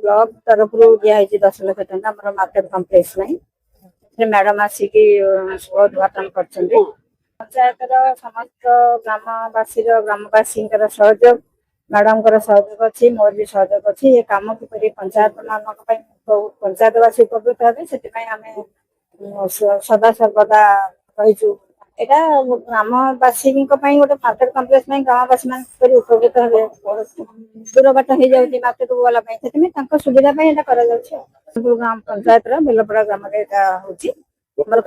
Block तरफ दिखाई 10 लाख टका आम मार्केट कम्प्लेक्स मैडम आसिक उद्घाटन कर पंचायत समस्त ग्रामवासी ग्रामवासी सहयोग मैडम सहयोग अच्छी मोर भी सहयोग अच्छी ये कम किपर पंचायत मानक पंचायतवासी उपकृत हे से सदा सर्वदा रहीचु यहाँ ग्रामवासी गोटे मार्केट कम्प्लेक्स ग्रामवासी मान उपकृत हे दूर बाट हो जाए मार्केट को गला सुविधा ग्राम पंचायत बेलपड़ा ग्राम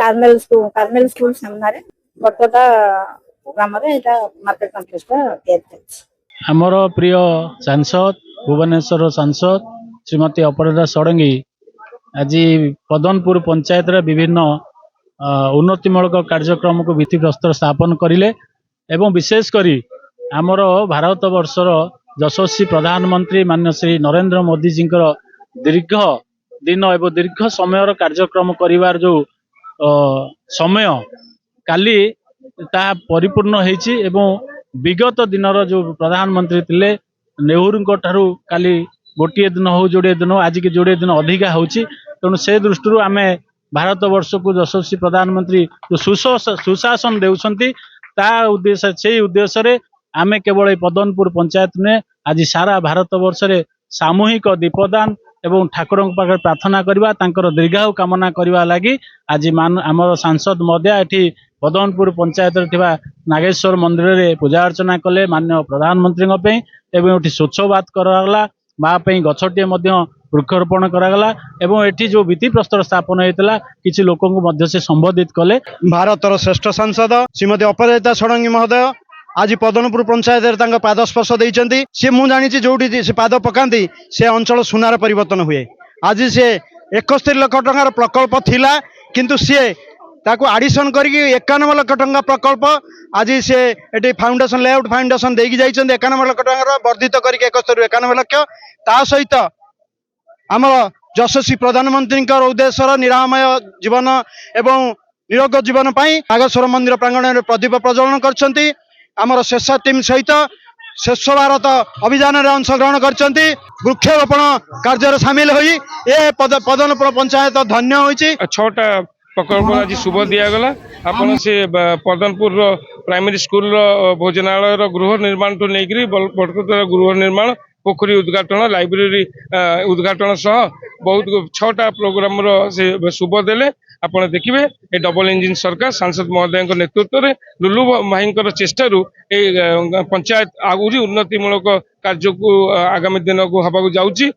कार्मेल स्कूल सामने बटटा ग्राम मार्केट कम्प्लेक्स आमर प्रिय सांसद भुवनेश्वर सांसद श्रीमती अपराजिता षडंगी आज पदनपुर पंचायत विभिन्न उन्नतिमूलक कार्यक्रम को भित्तिप्रस्तर स्थापन करिले एवं विशेषकर आमर भारत वर्षर यशस्वी प्रधानमंत्री माननीय श्री नरेंद्र मोदी जी दीर्घ दिन एवं दीर्घ समय कार्यक्रम करिवार जो समय काली ता परिपूर्ण होईची एवं विगत दिनर जो प्रधानमंत्री थिले नेहरू ठारू काली गोटे दिन हो जोड़े दिन आज की जोड़े दिन अधिका होची तेणु से दृष्टि आमे भारत वर्ष को यशस्वी प्रधानमंत्री जो सुशासन देउछंती ता उद्देश्य से उद्देश्य आमे केवल पदनपुर पंचायत में आज सारा भारत वर्ष रे सामूहिक दीपदान एवं ठाकुर पाखे प्रार्थना करवा तांकर दीर्घायु कामना करवा लगी आज आमर सांसद महोदय एठी पदनपुर पंचायत नागेश्वर मंदिर रे पूजा अर्चना कले माननीय प्रधानमंत्री एवं एठी स्वच्छवाद करागला मापी गछटे वृक्षरोपण करागला एवं एठी जो भित्ति प्रस्तर स्थापन होता किसी लोक से संबोधित कले। भारतर श्रेष्ठ सांसद श्रीमती अपराजिता षडंगी महोदय आज पदनपुर पंचायत पादस्पर्श देइचंती सी मु जानी जोटी से पाद पकांती से अंचल सुनार परिवर्तन हुए आज से 71 लाख टंकार प्रकल्प थिला किंतु सी ताकू आडिशन करके 91 लाख टंका प्रकल्प आज से एटी फाउंडेशन लेआउट फाउंडेशन देकी जाइचंती 91 लाख टंका वर्धित करके 71 91 लाख ता सहित आमर यशस्वी प्रधानमंत्री उद्देश्य निरामय जीवन एवं निरोग जीवन पाई नागेश्वर मंदिर प्रांगण में प्रदीप प्रज्वलन करछंती आमर शेष टीम सहित स्वच्छ भारत अभियान में अंशग्रहण करछंती वृक्षरोपण कार्य सामिल होई ए पदनपुर पंचायत धन्य होईची 6टा प्रकल्प आज शुभ दिगला आपन से पदनपुर प्राइमरी स्कूल भोजनालय गृह निर्माण तो नहीं बड़कोट गृह निर्माण पोखरी उद्घाटन लाइब्रेरी उद्घाटन सह बहुत 6टा प्रोग्राम से शुभ देले आपड़ देखिए ये डबल इंजिन सरकार सांसद महोदय नेतृत्व में लुलु भाई चेष्टारू पंचायत आगुरी उन्नतिमूलक कार्य को आगामी दिन को हवा जाऊँगी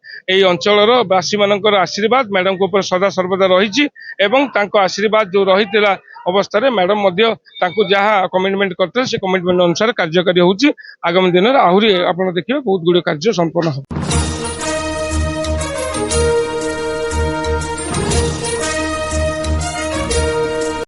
अंचल बासी मान आशीर्वाद मैडम को सदा सर्वदा रही आशीर्वाद जो रही अवस्था मैडम जहाँ कमिटमेंट करते से कमिटमेंट अनुसार कार्यकारी होगी आगामी दिन में आहरी आप देखिए बहुत गुड़े कार्य संपन्न हो।